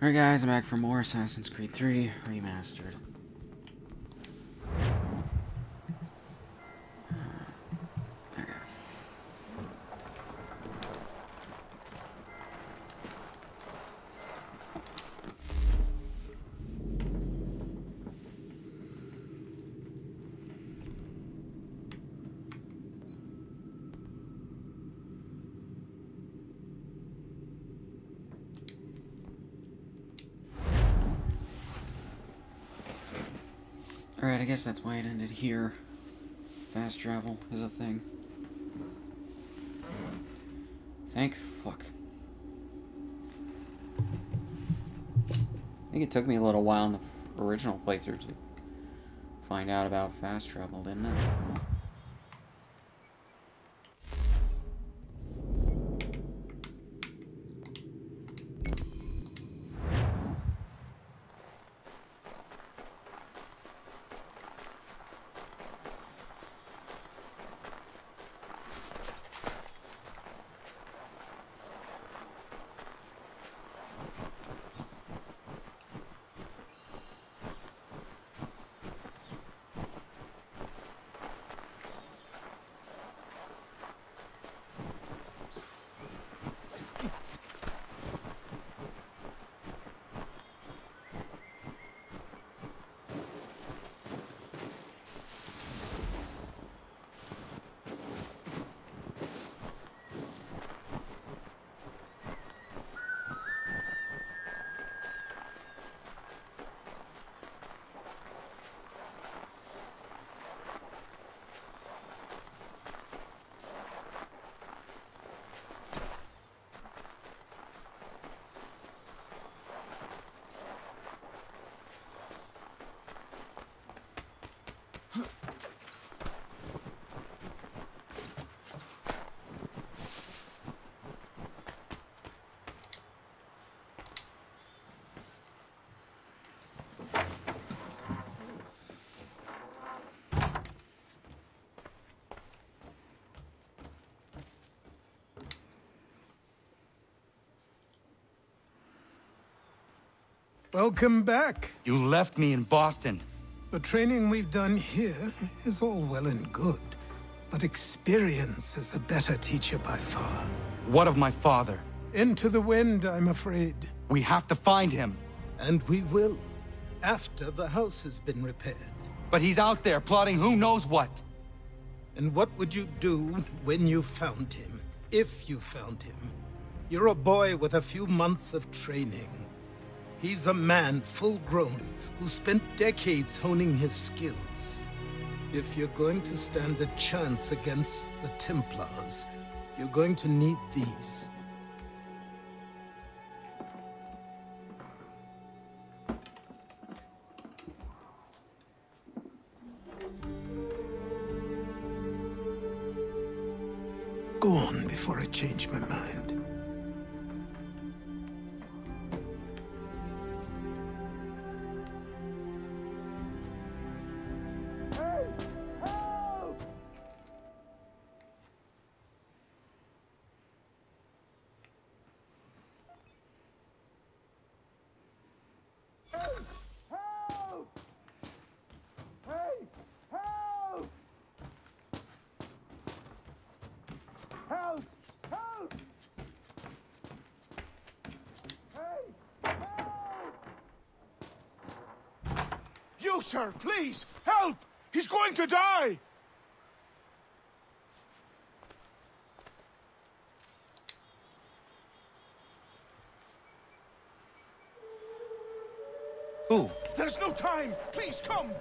Alright guys, I'm back for more Assassin's Creed 3 Remastered. Okay. Alright, I guess that's why it ended here. Fast travel is a thing. Thank fuck. I think it took me a little while in the original playthrough to find out about fast travel, didn't it? Welcome back. You left me in Boston. The training we've done here is all well and good, but experience is a better teacher by far. What of my father? Into the wind, I'm afraid. We have to find him. And we will, after the house has been repaired. But he's out there plotting who knows what. And what would you do when you found him? If you found him? You're a boy with a few months of training. He's a man, full-grown, who spent decades honing his skills. If you're going to stand a chance against the Templars, you're going to need these. Go on before I change my mind. You, sir, please, help! He's going to die! Who? There's no time! Please, come!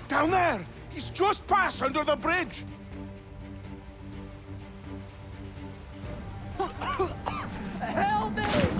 Down there! He's just passed under the bridge! Help me!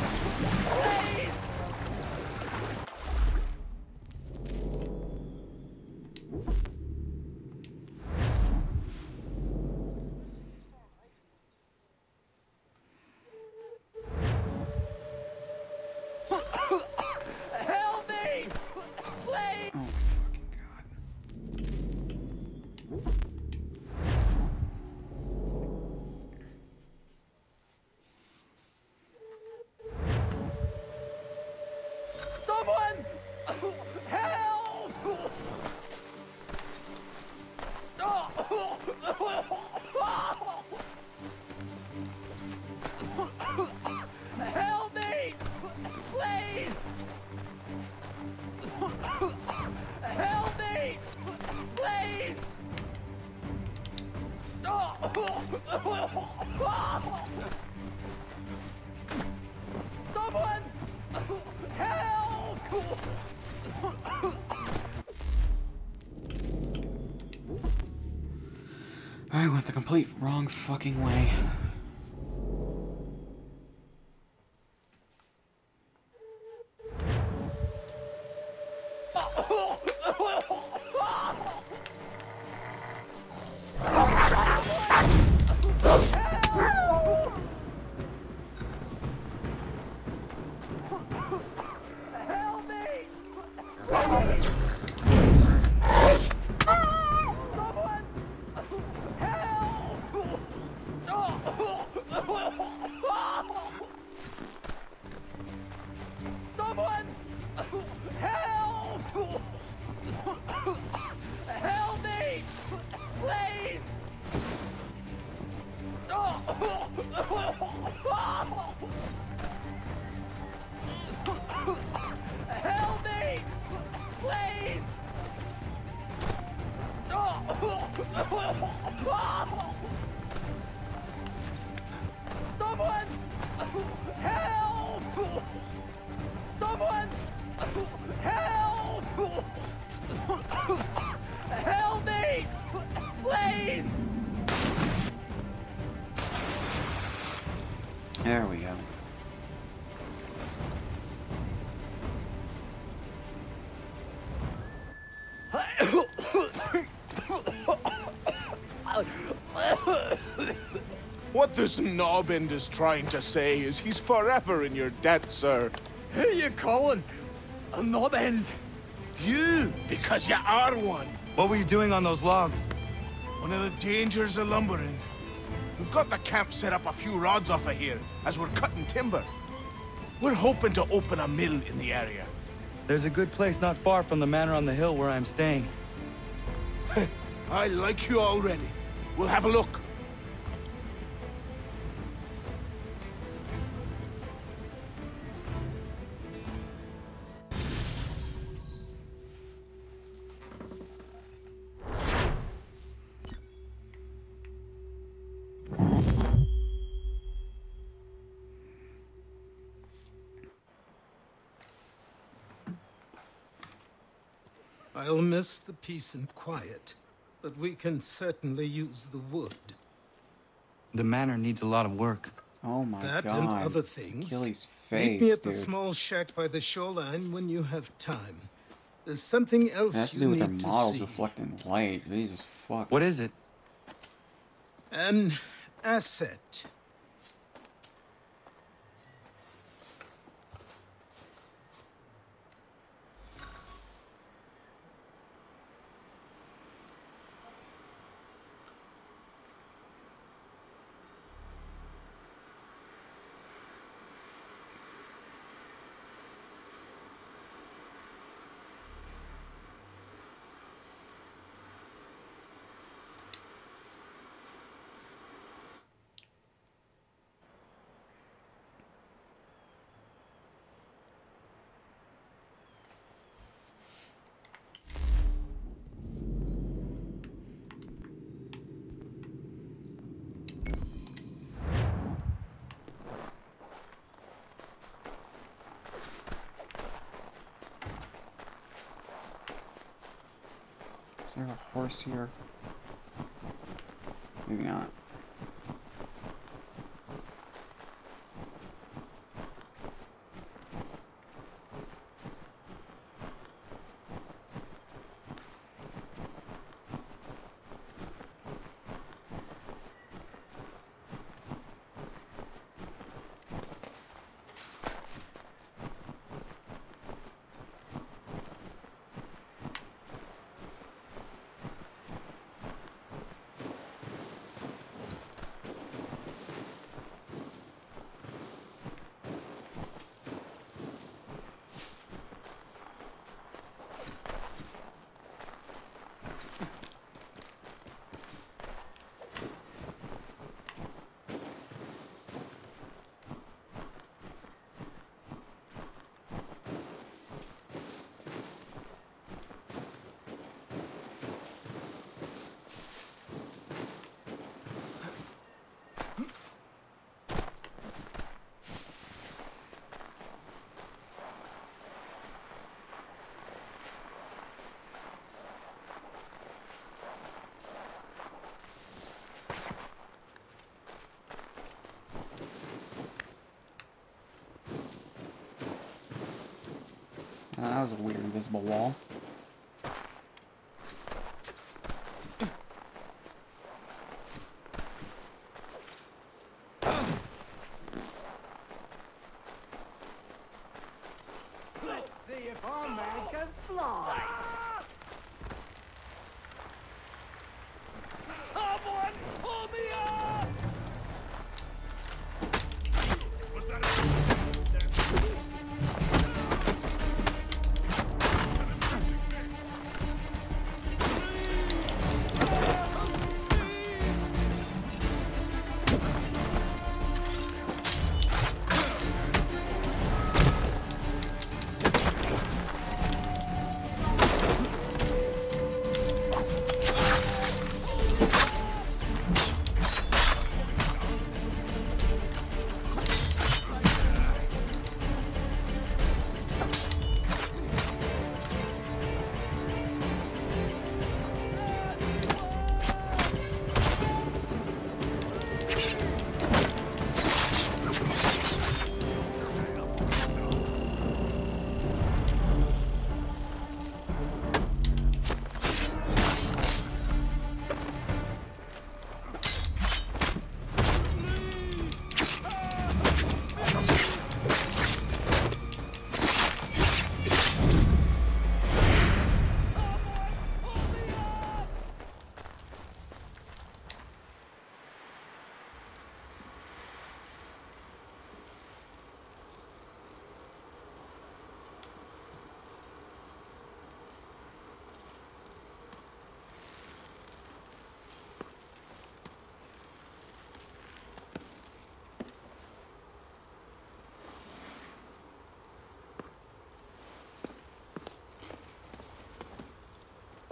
went the complete wrong fucking way. There we go. What this knobbend is trying to say is he's forever in your debt, sir. Who you calling? A knob-end? You, because you are one. What were you doing on those logs? One of the dangers of lumbering. We've got the camp set up a few rods off of here, as we're cutting timber. We're hoping to open a mill in the area. There's a good place not far from the manor on the hill where I'm staying. I like you already. We'll have a look. I'll miss the peace and quiet, but we can certainly use the wood. The manor needs a lot of work. Oh my That god. and other things. Achilles' face, Meet me at the dude. small shack by the shoreline when you have time. There's something else It has to you do with their need to models see. reflecting light. Jesus fuck. What is it? An asset. Is there a horse here? Maybe not. That was a weird invisible wall. Let's see if our man can fly. Someone pull me up!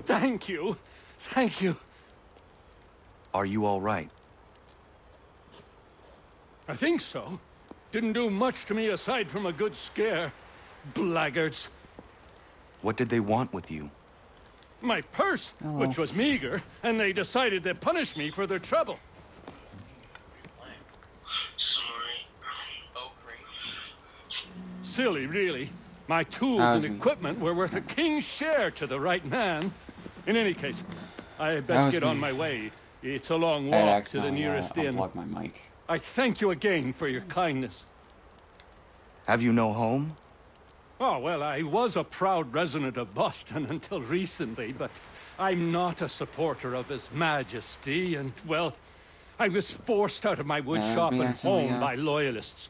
Thank you. Thank you. Are you all right? I think so. Didn't do much to me aside from a good scare. Blackguards. What did they want with you? My purse, which was meager, and they decided to punish me for their trouble. Silly, really. My tools and equipment were worth a king's share to the right man. In any case, I best get on my way. It's a long walk to the nearest inn. Unplug my mic. I thank you again for your kindness. Have you no home? Oh, well, I was a proud resident of Boston until recently, but I'm not a supporter of His Majesty, and, well, I was forced out of my woodshop and home by loyalists.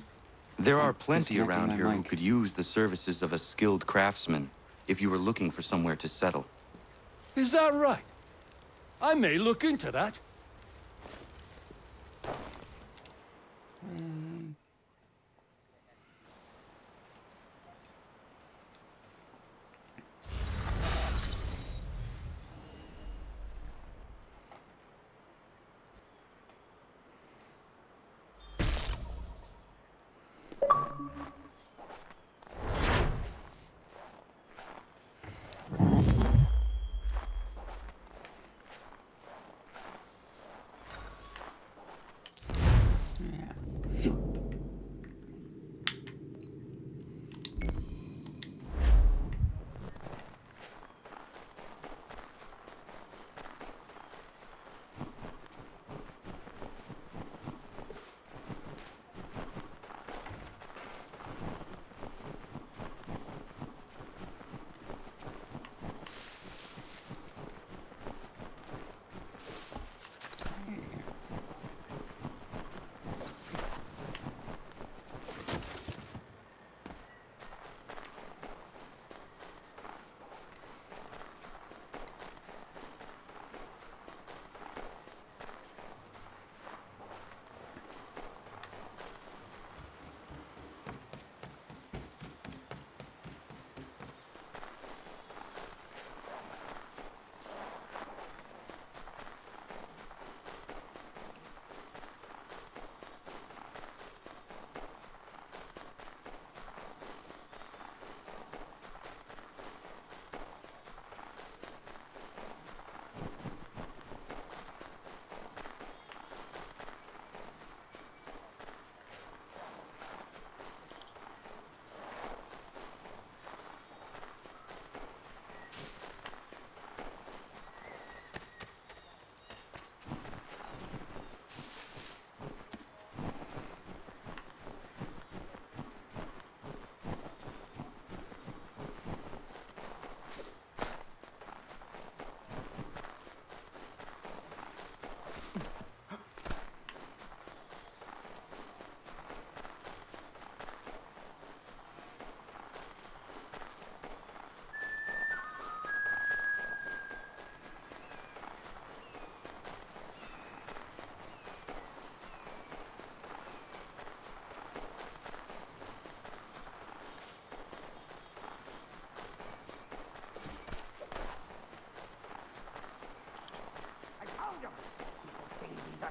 There are plenty around here who mic. could use the services of a skilled craftsman if you were looking for somewhere to settle. Is that right? I may look into that.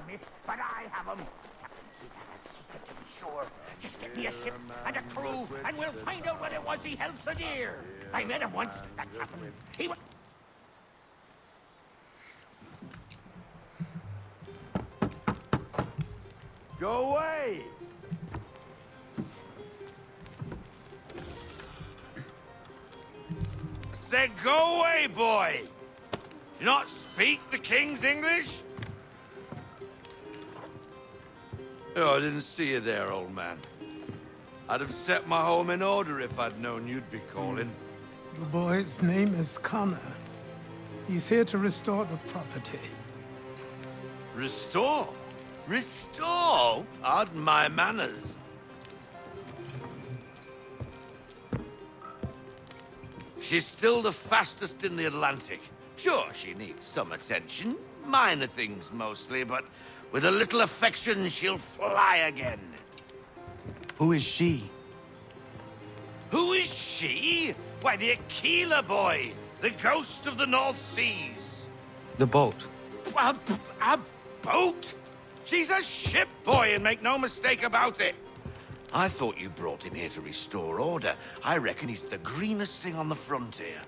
me, but I have them. Captain Kidd had a secret to be sure. Just get me a ship and a crew, and we'll find out what it was he held so dear. I met him once, that captain. He was... Go away! Said go away, boy! Do you not speak the King's English? Oh, I didn't see you there, old man. I'd have set my home in order if I'd known you'd be calling. The boy's name is Connor. He's here to restore the property. Restore? Restore? Pardon my manners. She's still the fastest in the Atlantic. Sure, she needs some attention. Minor things mostly, but with a little affection, she'll fly again. Who is she? Who is she? Why, the Aquila boy, the ghost of the North Seas. The boat. A boat? She's a ship, boy, and make no mistake about it. I thought you brought him here to restore order. I reckon he's the greenest thing on the frontier.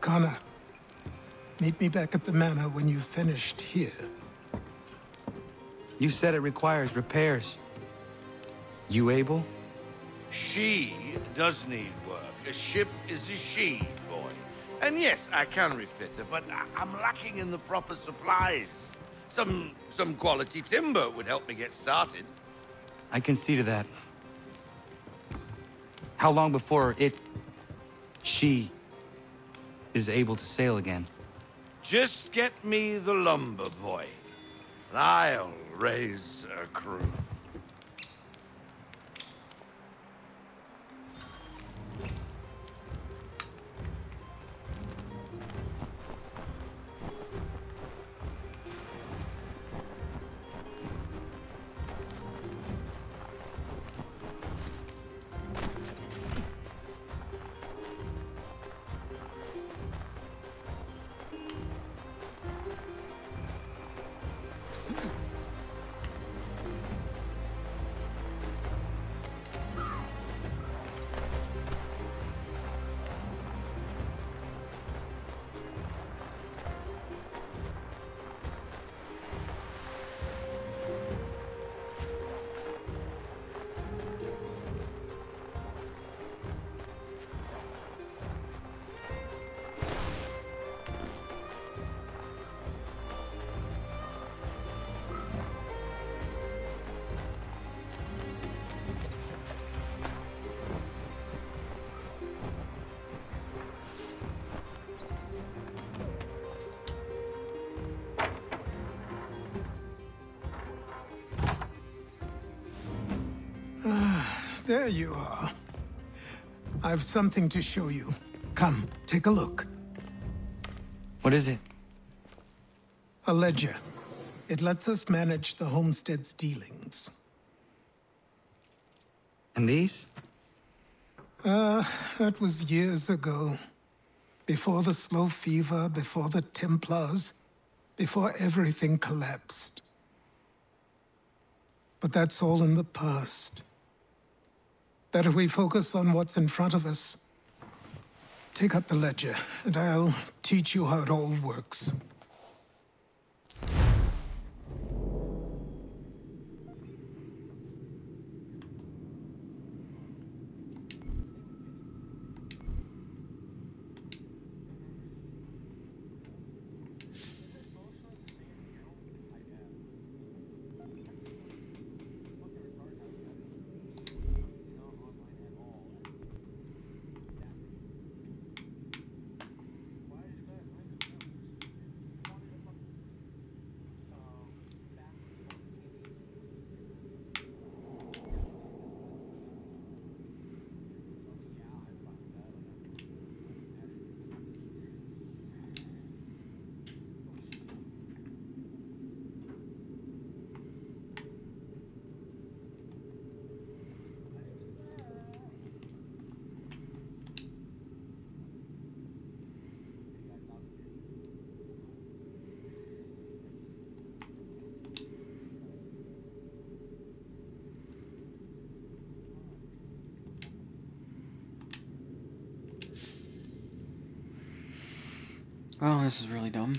Connor, meet me back at the manor when you've finished here. You said it requires repairs. You able? She does need work. A ship is a she, boy. And yes, I can refit her, but I'm lacking in the proper supplies. Some quality timber would help me get started. I can see to that. How long before she is able to sail again? Just get me the lumber, boy. And I'll raise a crew. There you are. I've something to show you. Come, take a look. What is it? A ledger. It lets us manage the homestead's dealings. And these? That was years ago. Before the slow fever, before the Templars, before everything collapsed. But that's all in the past. Better we focus on what's in front of us. Take up the ledger, and I'll teach you how it all works. Oh, this is really dumb.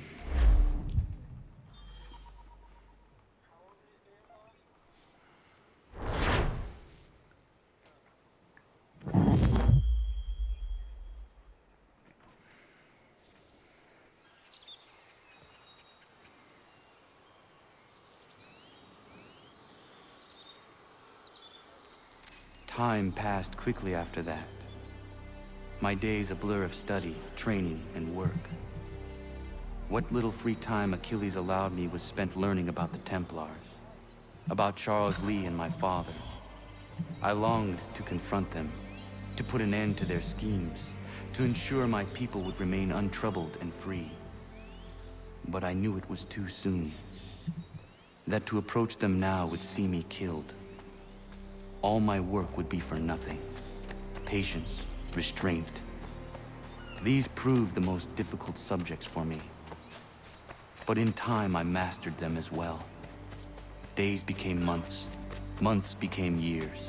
Time passed quickly after that. My days a blur of study, training, and work. What little free time Achilles allowed me was spent learning about the Templars, about Charles Lee and my father. I longed to confront them, to put an end to their schemes, to ensure my people would remain untroubled and free. But I knew it was too soon, that to approach them now would see me killed. All my work would be for nothing. Patience, restraint. These proved the most difficult subjects for me. But in time, I mastered them as well. Days became months, months became years.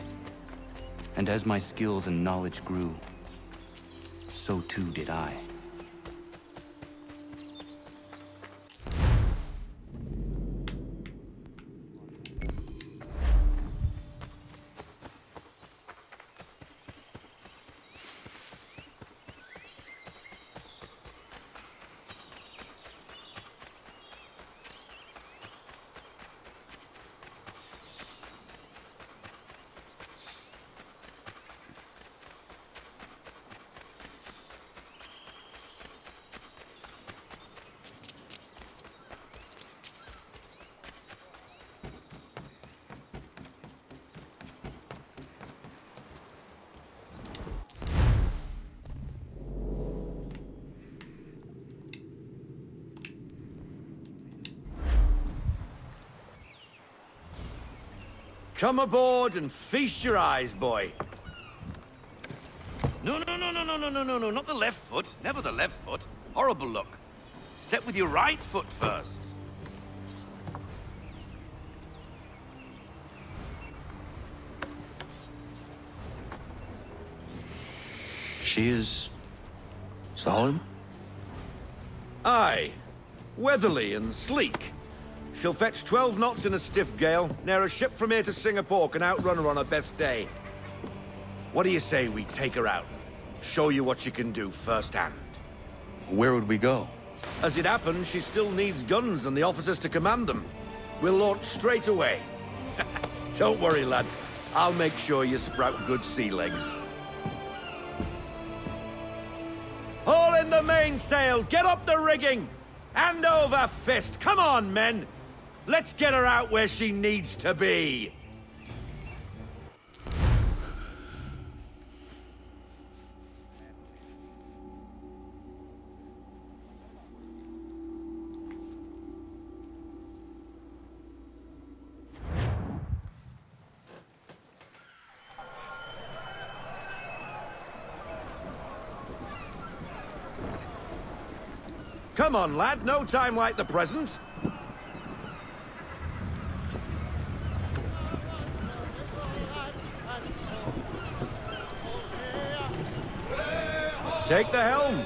And as my skills and knowledge grew, so too did I. Come aboard and feast your eyes, boy. No, not the left foot. Never the left foot. Horrible look. Step with your right foot first. She is solid? Aye. Weatherly and sleek. She'll fetch 12 knots in a stiff gale, near a ship from here to Singapore can outrun her on her best day. What do you say we take her out? Show you what she can do firsthand. Where would we go? As it happens, she still needs guns and the officers to command them. We'll launch straight away. Don't worry, lad. I'll make sure you sprout good sea legs. Haul in the mainsail! Get up the rigging! Hand over fist! Come on, men! Let's get her out where she needs to be! Come on, lad. No time like the present. Take the helm.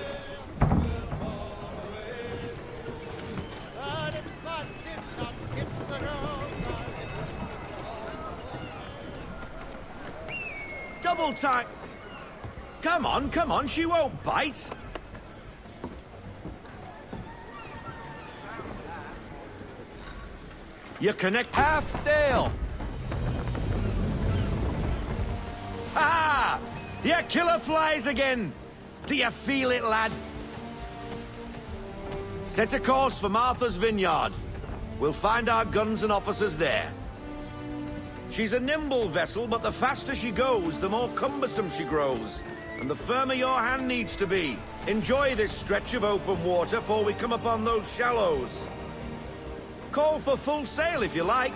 Double time. Come on, she won't bite. You connect half sail. Ha! Your killer flies again. Do you feel it, lad? Set a course for Martha's Vineyard. We'll find our guns and officers there. She's a nimble vessel, but the faster she goes, the more cumbersome she grows. And the firmer your hand needs to be. Enjoy this stretch of open water before we come upon those shallows. Call for full sail if you like.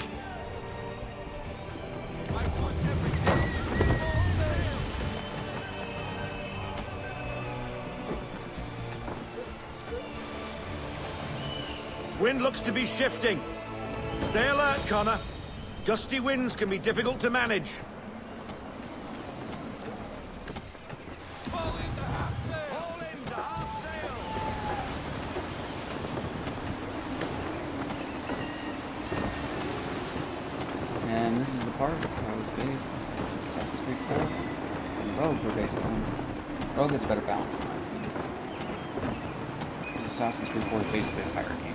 Wind looks to be shifting. Stay alert, Connor. Gusty winds can be difficult to manage. this is the part I always beat. Assassin's Creed 4 and Rogue were based on. Rogue is better balanced in my opinion. Assassin's Creed 4 is basically a pirate game.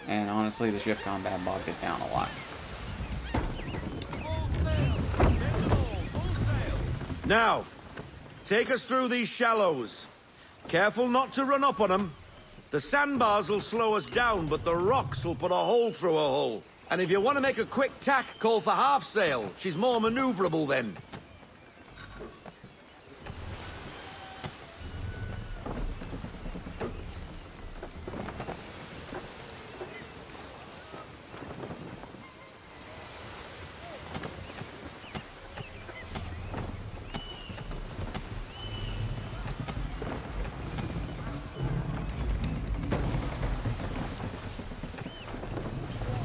And honestly, the ship combat bogged it down a lot. Now, take us through these shallows. Careful not to run up on them. The sandbars will slow us down, but the rocks will put a hole through a hull. And if you want to make a quick tack, call for half sail. She's more maneuverable then.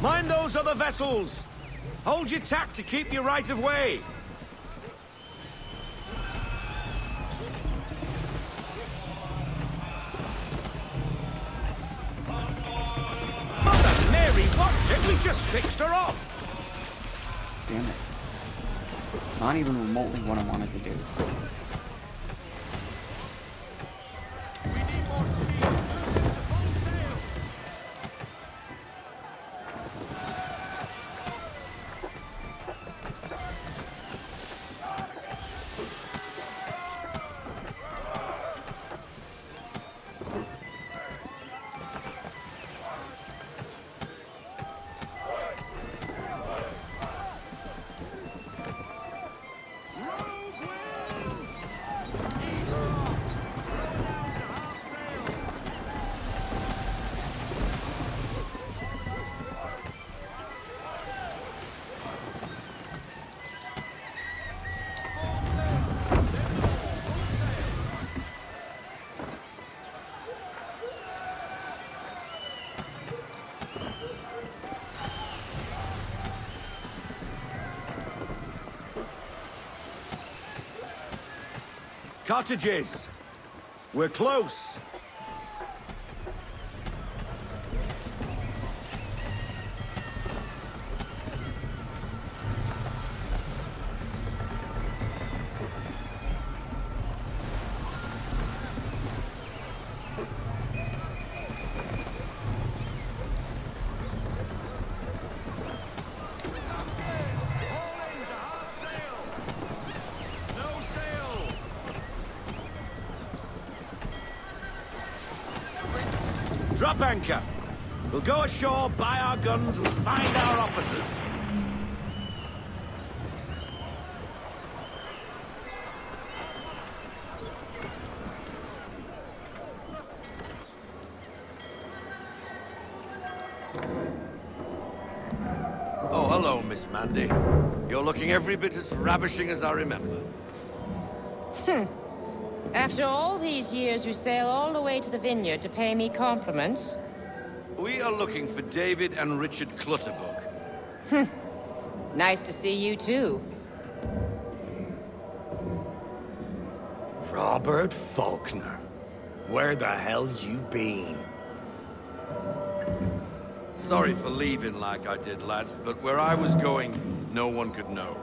Mind those other vessels! Hold your tack to keep your right of way! Mother Mary, watch it! We just fixed her off! Damn it. Not even remotely what I wanted to do. Cottages! We're close! Drop anchor. We'll go ashore, buy our guns, and find our officers. Oh, hello, Miss Mandy. You're looking every bit as ravishing as I remember. After all these years, you sail all the way to the vineyard to pay me compliments? We are looking for David and Richard Clutterbuck. Nice to see you, too. Robert Faulkner. Where the hell you been? Sorry for leaving like I did, lads, but where I was going, no one could know.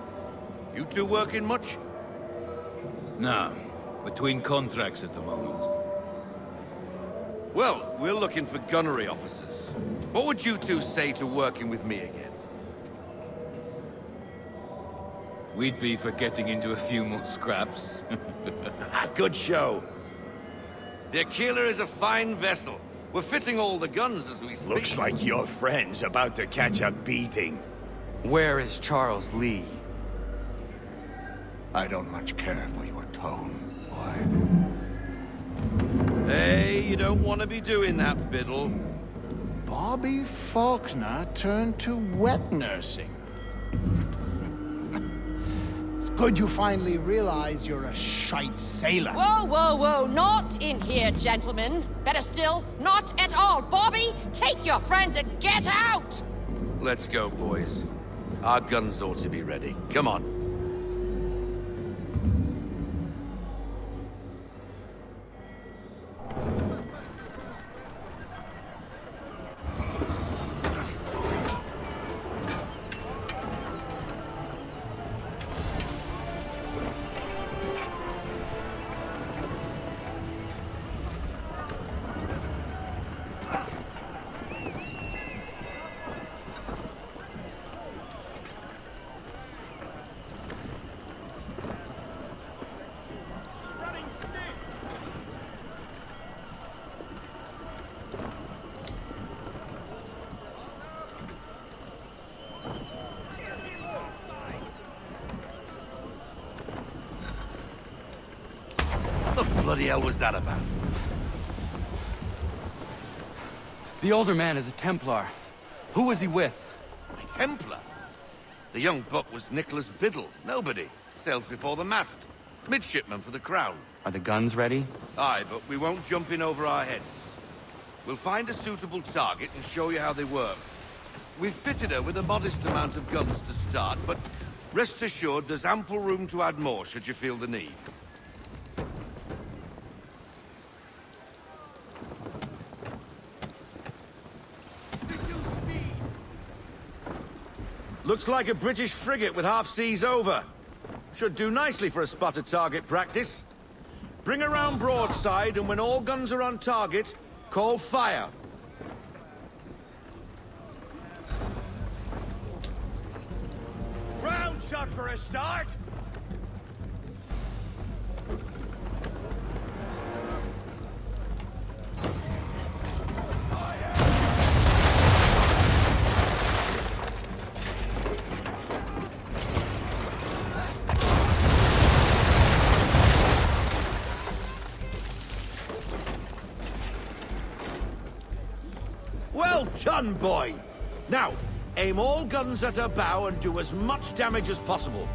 You two working much? No. Between contracts at the moment. Well, we're looking for gunnery officers. What would you two say to working with me again? We'd be for getting into a few more scraps. Good show. The Aquila is a fine vessel. We're fitting all the guns as we speak. Looks like your friend's about to catch a beating. Where is Charles Lee? I don't much care for your tone, boy. Hey, you don't want to be doing that, Biddle. Bobby Faulkner turned to wet nursing. It's good you finally realize you're a shite sailor. Whoa, whoa, whoa, not in here, gentlemen. Better still, not at all. Bobby, take your friends and get out! Let's go, boys. Our guns ought to be ready. Come on. bloody hell was that about? The older man is a Templar. Who was he with? A Templar? The young buck was Nicholas Biddle. Nobody. Sails before the mast. Midshipman for the Crown. Are the guns ready? Aye, but we won't jump in over our heads. We'll find a suitable target and show you how they work. We've fitted her with a modest amount of guns to start, but rest assured there's ample room to add more should you feel the need. Looks like a British frigate with half seas over. Should do nicely for a spotted target practice. Bring her round broadside, and when all guns are on target, call fire. Round shot for a start. Well done, boy! Now, aim all guns at her bow and do as much damage as possible.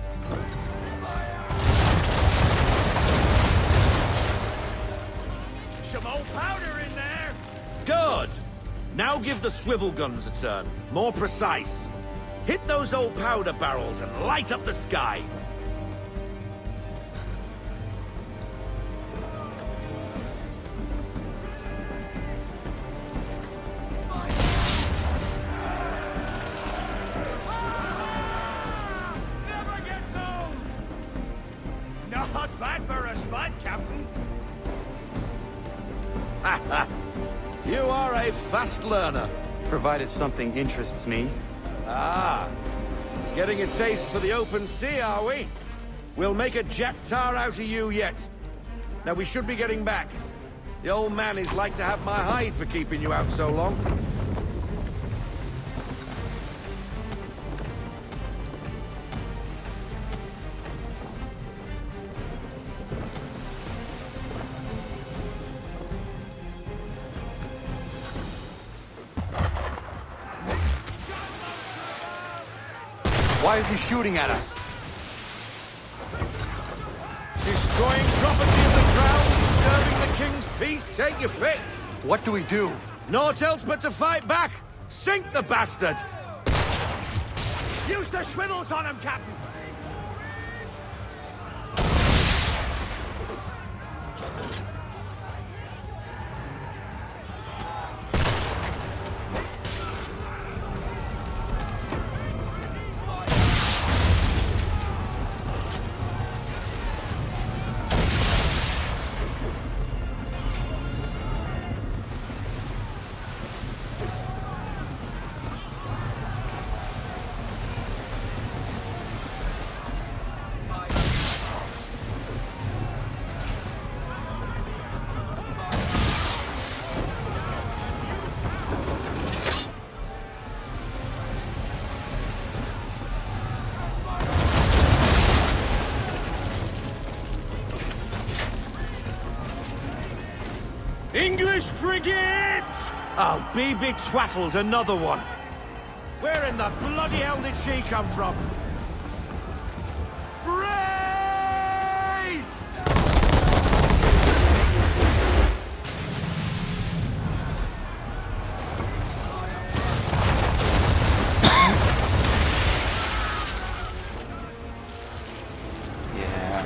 Some old powder in there. Good! Now give the swivel guns a turn. More precise. Hit those old powder barrels and light up the sky. Not bad for a spot, Captain. You are a fast learner. Provided something interests me. Ah, getting a taste for the open sea, are we? We'll make a jack tar out of you yet. Now we should be getting back. The old man is like to have my hide for keeping you out so long. Why is he shooting at us? Destroying property of the crown, disturbing the king's peace, take your pick. What do we do? Naught else but to fight back. Sink the bastard! Use the swivels on him, Captain. English frigate! Oh, be twaddled, another one. Where in the bloody hell did she come from? Brace! Yeah.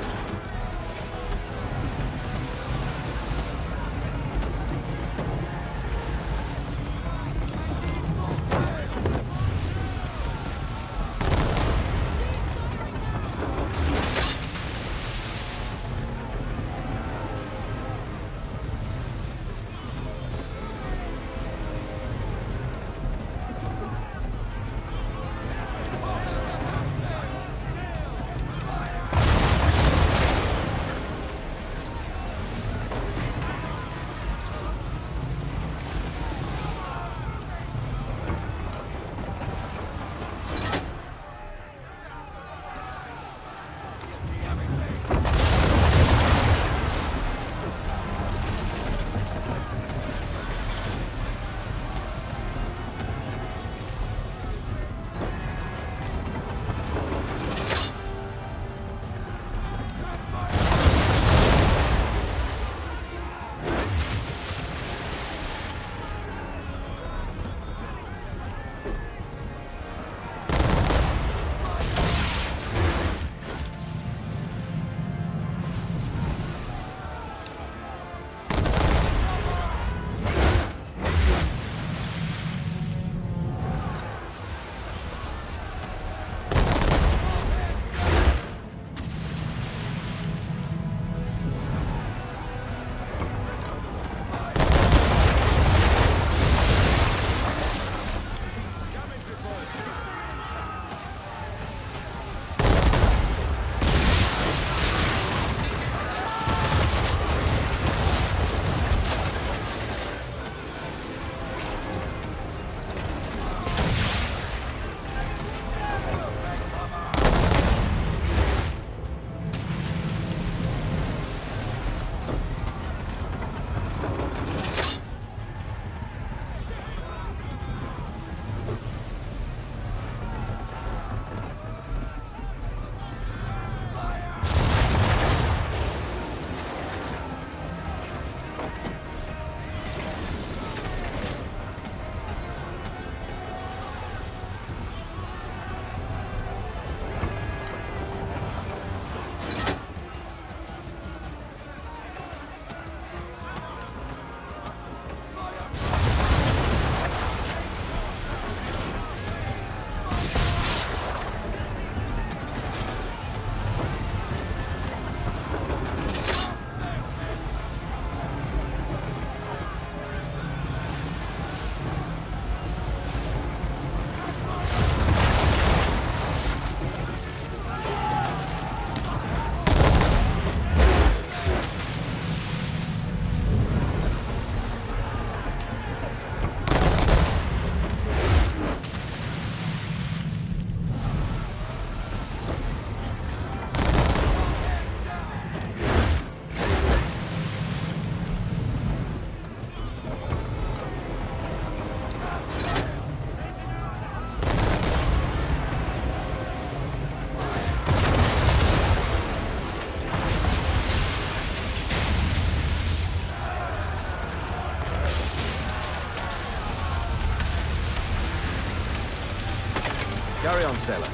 Bullion seller.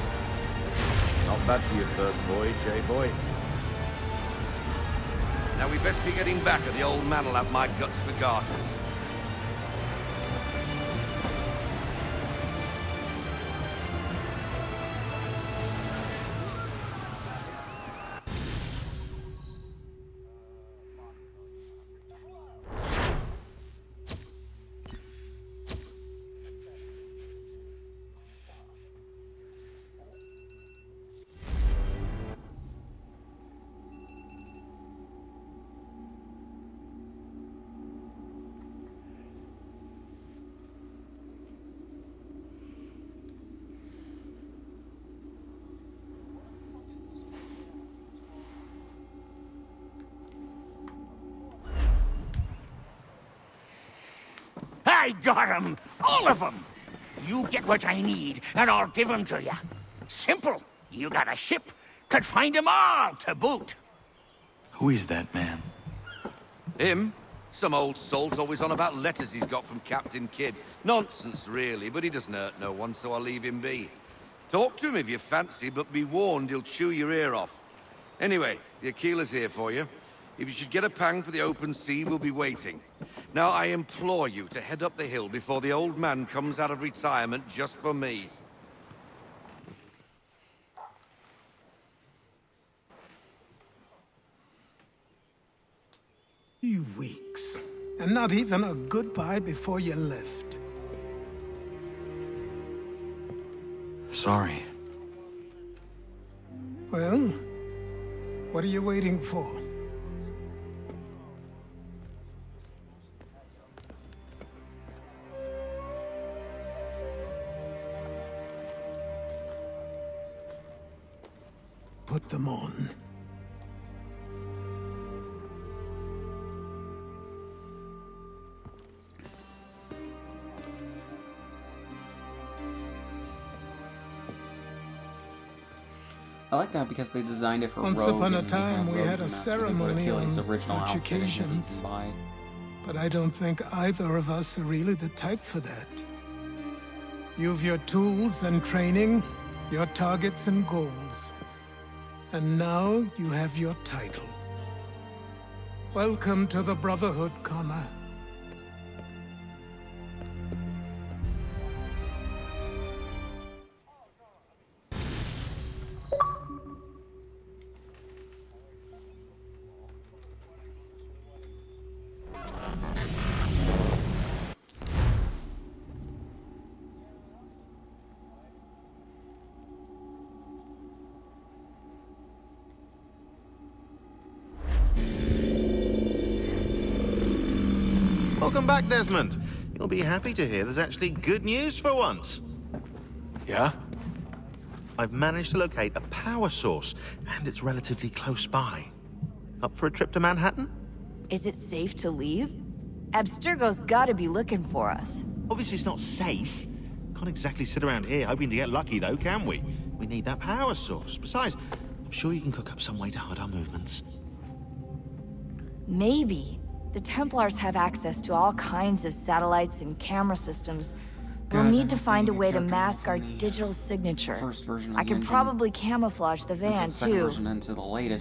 Not bad for your first voyage, eh, boy? Now we best be getting back, or the old man'll have my guts for garters. I got 'em! All of 'em! You get what I need, and I'll give 'em to you. Simple. You got a ship, could find 'em all to boot. Who is that man? Him? Some old salt always on about letters he's got from Captain Kidd. Nonsense, really, but he doesn't hurt no one, so I'll leave him be. Talk to him if you fancy, but be warned he'll chew your ear off. Anyway, the Aquila's here for you. If you should get a pang for the open sea, we'll be waiting. Now, I implore you to head up the hill before the old man comes out of retirement just for me. 3 weeks, and not even a goodbye before you left. Sorry. Well, what are you waiting for? Put them on. I like that because they designed it for Once Rogue, upon a and time, we had a Remastered, ceremony on original such outfit and you occasions. can buy it. But I don't think either of us are really the type for that. You've your tools and training, your targets and goals. And now you have your title. Welcome to the Brotherhood, Connor. Welcome back, Desmond. You'll be happy to hear there's actually good news for once. Yeah? I've managed to locate a power source, and it's relatively close by. Up for a trip to Manhattan? Is it safe to leave? Abstergo's gotta be looking for us. Obviously it's not safe. Can't exactly sit around here hoping to get lucky, though, can we? We need that power source. Besides, I'm sure you can cook up some way to hide our movements. Maybe. The Templars have access to all kinds of satellites and camera systems. We'll need to find a way to mask our digital signature. I can probably camouflage the van, too.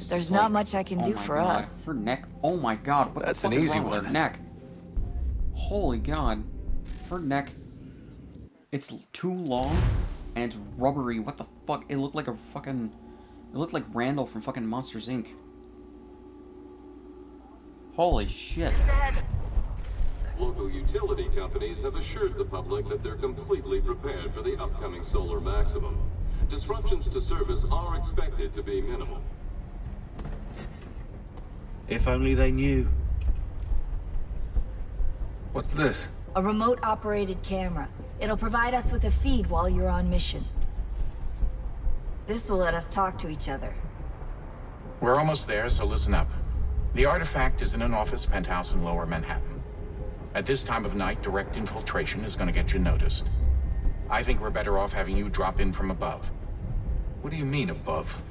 There's not much I can do for us. Her neck, oh my god, what the fuck is wrong with her neck? Holy god. Her neck, it's too long, and it's rubbery. What the fuck? It looked like a fucking, it looked like Randall from fucking Monsters, Inc. Holy shit. Local utility companies have assured the public that they're completely prepared for the upcoming solar maximum. Disruptions to service are expected to be minimal. If only they knew. What's this? A remote-operated camera. It'll provide us with a feed while you're on mission. This will let us talk to each other. We're almost there, so listen up. The artifact is in an office penthouse in Lower Manhattan. At this time of night, direct infiltration is going to get you noticed. I think we're better off having you drop in from above. What do you mean, above?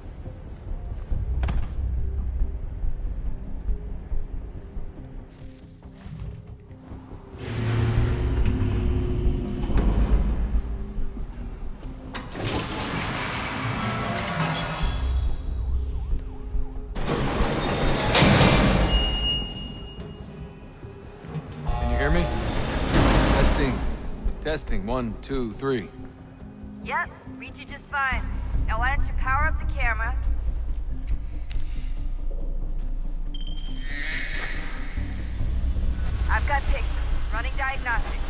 Testing, 1, 2, 3. Yep, read you just fine. Now why don't you power up the camera? I've got pictures. Running diagnostics.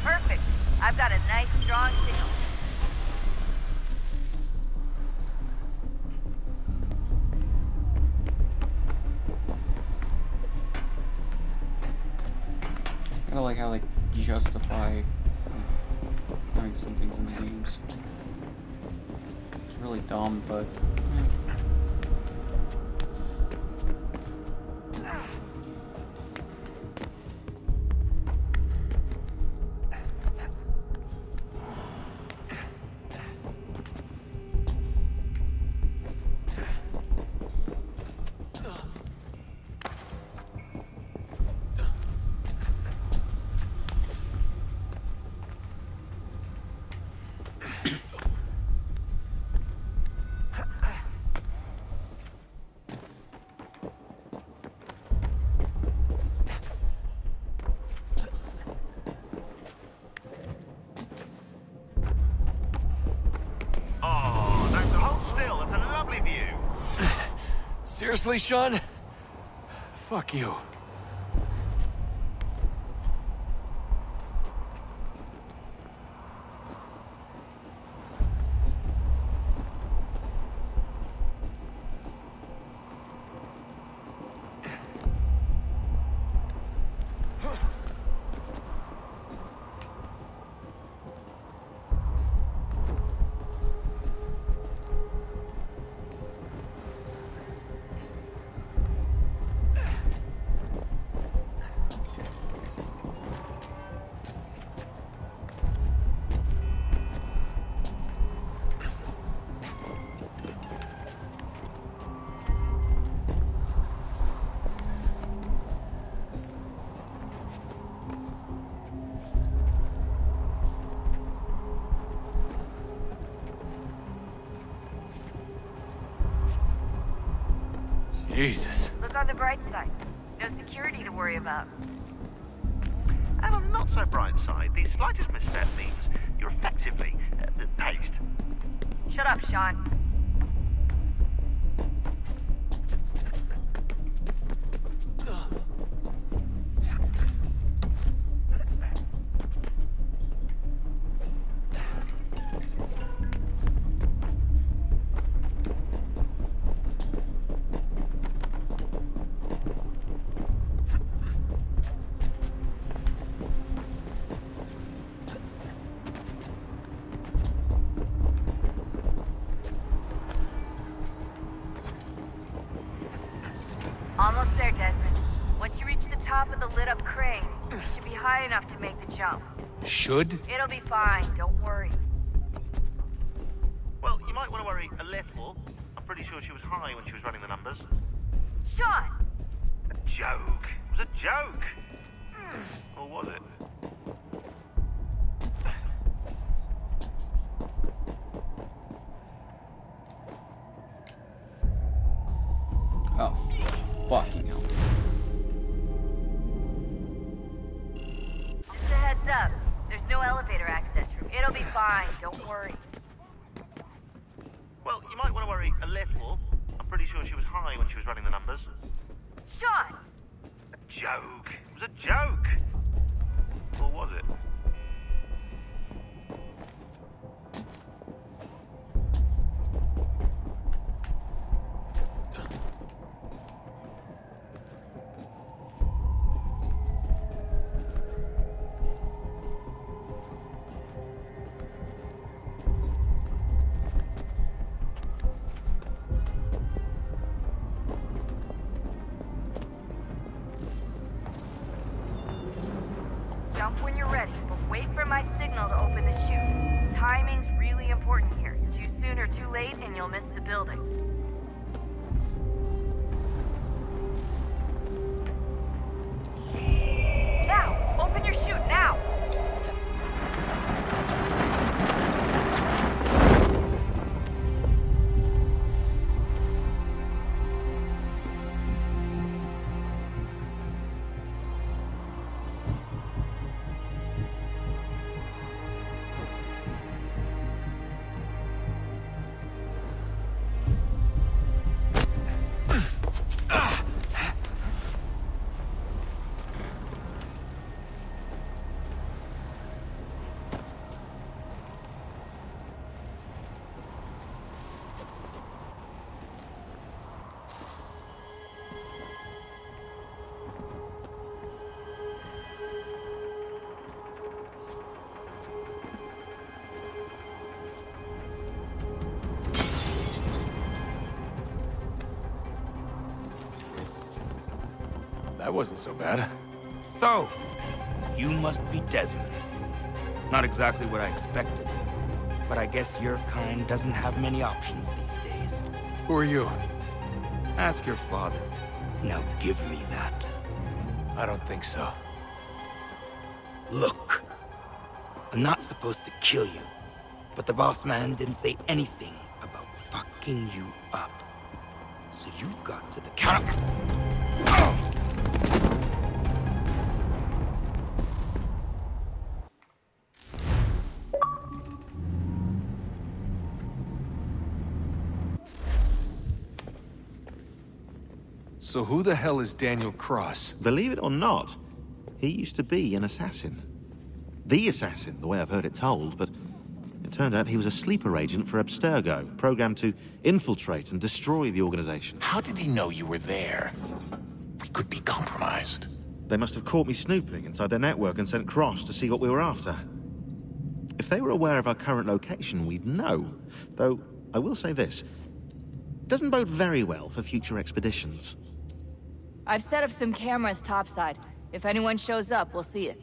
Perfect. I've got a nice, strong signal. I like how they justify having some things in the games. It's really dumb, but Seriously, Sean? Fuck you. Jesus. Look on the bright side. No security to worry about. And on the not so bright side, the slightest misstep means you're effectively paced. Shut up, Sean. Almost there, Desmond. Once you reach the top of the lit-up crane, you should be high enough to make the jump. Should? It'll be fine, don't worry. Well, you might want to worry a little. I'm pretty sure she was high when she was running the numbers. Sean! A joke. It was a joke. Or was it? oh, fucking hell. Just a heads up. There's no elevator access room. It'll be fine, don't worry. Well, you might want to worry a little. I'm pretty sure she was high when she was running the numbers. Sean! A joke. It was a joke. Or was it? Jump when you're ready, but wait for my signal to open the chute. Timing's really important here. Too soon or too late, and you'll miss the building. Now! Open your chute, now! That wasn't so bad. So, you must be Desmond. Not exactly what I expected, but I guess your kind doesn't have many options these days. Who are you? Ask your father. Now give me that. I don't think so. Look, I'm not supposed to kill you, but the boss man didn't say anything about fucking you up. So you got to the counter. So who the hell is Daniel Cross? Believe it or not, he used to be an assassin. The assassin, the way I've heard it told, but it turned out he was a sleeper agent for Abstergo, programmed to infiltrate and destroy the organization. How did he know you were there? We could be compromised. They must have caught me snooping inside their network and sent Cross to see what we were after. If they were aware of our current location, we'd know. Though, I will say this. It doesn't bode very well for future expeditions. I've set up some cameras topside. If anyone shows up, we'll see it.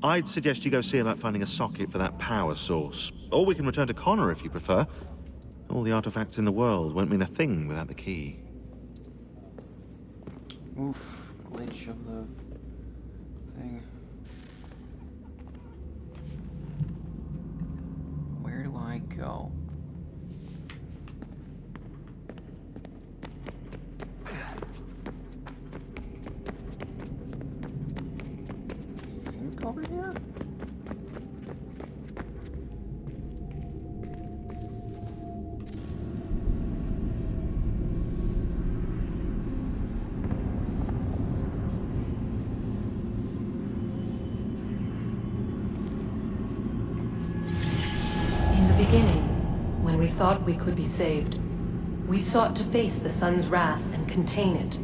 I'd suggest you go see about finding a socket for that power source. Or we can return to Connor if you prefer. All the artifacts in the world won't mean a thing without the key. Oof, glitch of the thing. Where do I go? Over here? In the beginning, when we thought we could be saved, we sought to face the sun's wrath and contain it.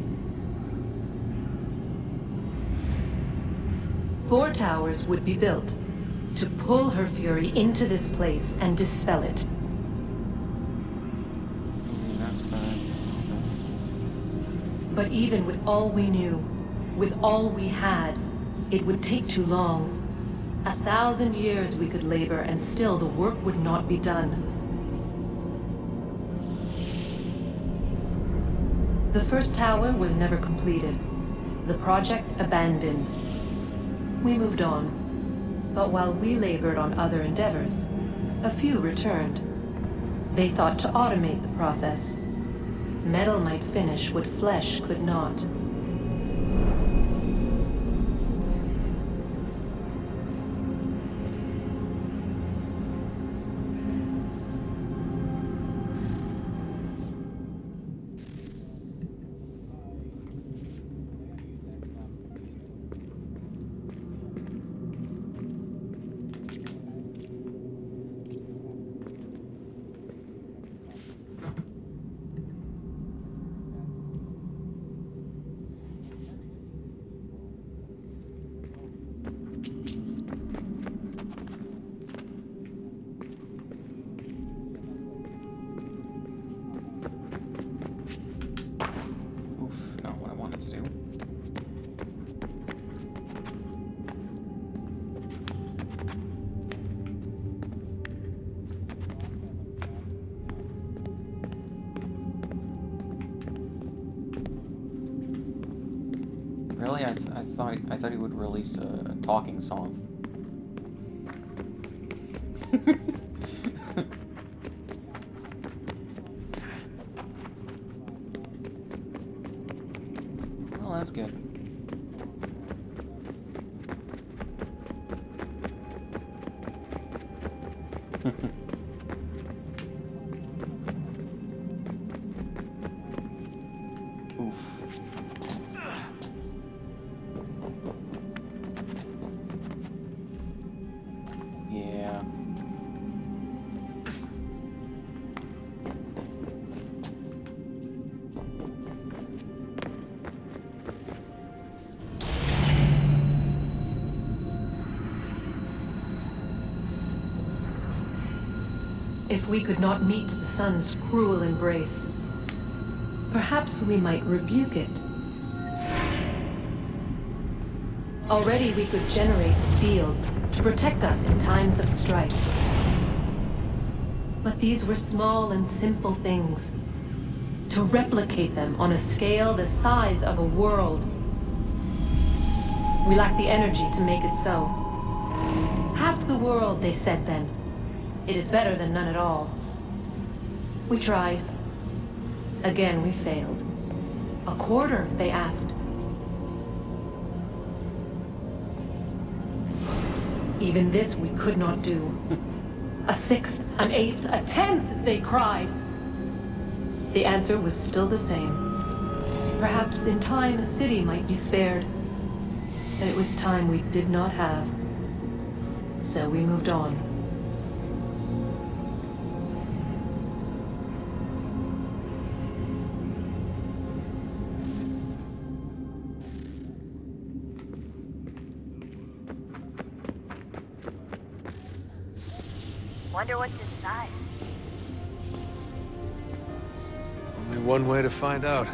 4 towers would be built to pull her fury into this place and dispel it. That's bad. But even with all we knew, with all we had, it would take too long. 1,000 years we could labor and still the work would not be done. The first tower was never completed. The project abandoned. We moved on, but while we labored on other endeavors, a few returned. They thought to automate the process. Metal might finish what flesh could not. Really? I thought he would release a talking song. Well, that's good. If we could not meet the sun's cruel embrace, perhaps we might rebuke it. Already we could generate fields to protect us in times of strife. But these were small and simple things. To replicate them on a scale the size of a world. We lack the energy to make it so. Half the world, they said then. It is better than none at all. We tried. Again, we failed. A quarter, they asked. Even this we could not do. A sixth, an eighth, a tenth, they cried. The answer was still the same. Perhaps in time a city might be spared. But it was time we did not have. So we moved on. Wonder what's inside. Only one way to find out.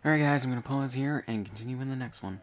Alright guys, I'm going to pause here and continue in the next one.